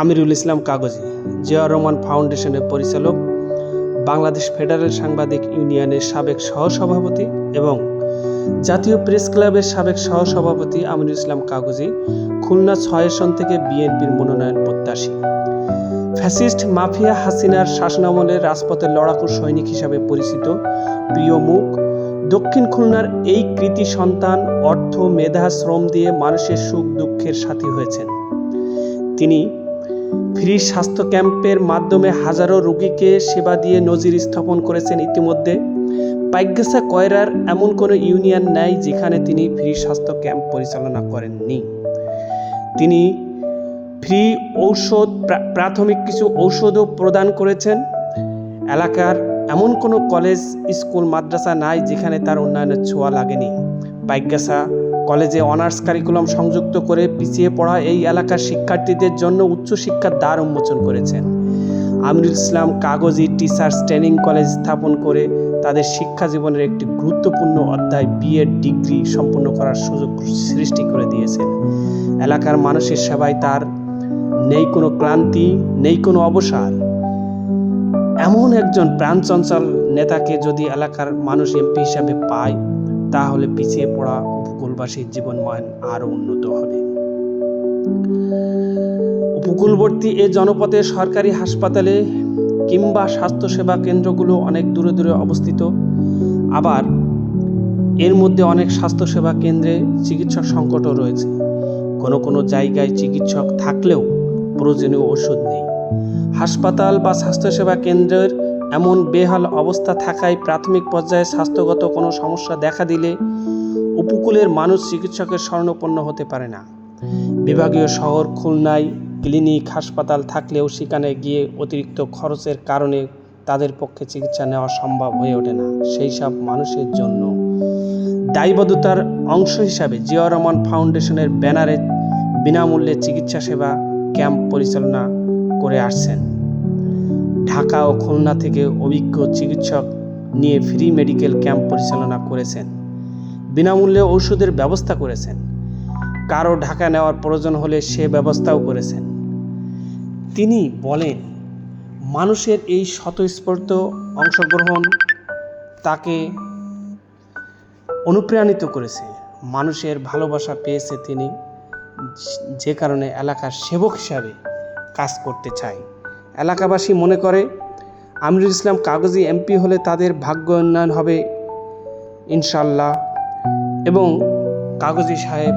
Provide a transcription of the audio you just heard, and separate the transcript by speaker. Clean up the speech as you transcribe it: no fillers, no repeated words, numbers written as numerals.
Speaker 1: আমিরুল ইসলাম কাগজি, জিয়াউর রহমান ফাউন্ডেশনের পরিচালক, বাংলাদেশ ফেডারেল সাংবাদিক ইউনিয়নের সাবেক সহসভাপতি এবং জাতীয় প্রেস ক্লাবের সাবেক সহসভাপতি আমিরুল ইসলাম কাগজি খুলনা ৬ আসন থেকে বিএনপির মনোনয়ন প্রত্যাশী। ফ্যাসিস্ট মাফিয়া হাসিনার শাসনামলে রাজপথের লড়াকু সৈনিক হিসাবে পরিচিত প্রিয় মুখ দক্ষিণ খুলনার এই কৃতি সন্তান অর্থ, মেধা, শ্রম দিয়ে মানুষের সুখ দুঃখের সাথী হয়েছেন। তিনি ফ্রি স্বাস্থ্য ক্যাম্পের মাধ্যমে হাজারো রোগীকে সেবা দিয়ে নজির স্থাপন করেছেন। ইতিমধ্যে পাইকগাছা কয়রার এমন কোনো ইউনিয়ন নাই যেখানে তিনি ফ্রি স্বাস্থ্য ক্যাম্প পরিচালনা করেননি। তিনি ফ্রি ঔষধ, প্রাথমিক কিছু ঔষধও প্রদান করেছেন। এলাকার এমন কোনো কলেজ, স্কুল, মাদ্রাসা নাই যেখানে তার উন্নয়নের ছোঁয়া লাগেনি। পাইকগাছা কলেজে অনার্স কারিকুলাম সংযুক্ত করে পিছিয়ে পড়া এই এলাকার শিক্ষার্থীদের জন্য উচ্চশিক্ষার দ্বার উন্মোচন করেছেন। আমিরুল ইসলাম কাগজি টিচার্স ট্রেনিং কলেজ স্থাপন করে তাদের শিক্ষা জীবনের একটি গুরুত্বপূর্ণ অধ্যায় বিএড ডিগ্রি সম্পন্ন করার সুযোগ সৃষ্টি করে দিয়েছেন। এলাকার মানুষের সেবায় তার নেই কোনো ক্লান্তি, নেই কোনো অবসর। এমন একজন প্রাণচঞ্চল নেতাকে যদি এলাকার মানুষ এমপি হিসাবে পায়, তাহলে পিছিয়ে পড়া উপকূলবাসীর জীবনমান আরও উন্নত হবে। উপকূলবর্তী এ জনপথে সরকারি হাসপাতালে কিংবা স্বাস্থ্যসেবা কেন্দ্রগুলো অনেক দূরে দূরে অবস্থিত। আবার এর মধ্যে অনেক স্বাস্থ্যসেবা কেন্দ্রে চিকিৎসক সংকটও রয়েছে। কোনো কোনো জায়গায় চিকিৎসক থাকলেও প্রয়োজনীয় ওষুধ নেই। হাসপাতাল বা স্বাস্থ্যসেবা কেন্দ্রের এমন বেহাল অবস্থা থাকায় প্রাথমিক পর্যায়ে স্বাস্থ্যগত কোনো সমস্যা দেখা দিলে উপকূলের মানুষ চিকিৎসকের শরণাপন্ন হতে পারে না। বিভাগীয় শহর খুলনায় ক্লিনিক, হাসপাতাল থাকলেও সেখানে গিয়ে অতিরিক্ত খরচের কারণে তাদের পক্ষে চিকিৎসা নেওয়া সম্ভব হয়ে ওঠে না। সেই সব মানুষের জন্য দায়বদ্ধতার অংশ হিসাবে জিয়াউর রহমান ফাউন্ডেশনের ব্যানারে বিনামূল্যে চিকিৎসা সেবা ক্যাম্প পরিচালনা করে আসছেন। ঢাকা ও খুলনা থেকে অভিজ্ঞ চিকিৎসক নিয়ে ফ্রি মেডিকেল ক্যাম্প পরিচালনা করেছেন। বিনামূল্যে ঔষধের ব্যবস্থা করেছেন। কারো ঢাকা নেওয়ার প্রয়োজন হলে সে ব্যবস্থাও করেছেন। তিনি বলেন, মানুষের এই স্বতঃস্ফূর্ত অংশগ্রহণ তাকে অনুপ্রাণিত করেছে। মানুষের ভালোবাসা পেয়েছে তিনি, যে কারণে এলাকার সেবক হিসাবে কাজ করতে চায়। এলাকাবাসী মনে করে আমিরুল ইসলাম কাগজি এমপি হলে তাদের ভাগ্য উন্নয়ন হবে ইনশাল্লাহ, এবং কাগজি সাহেব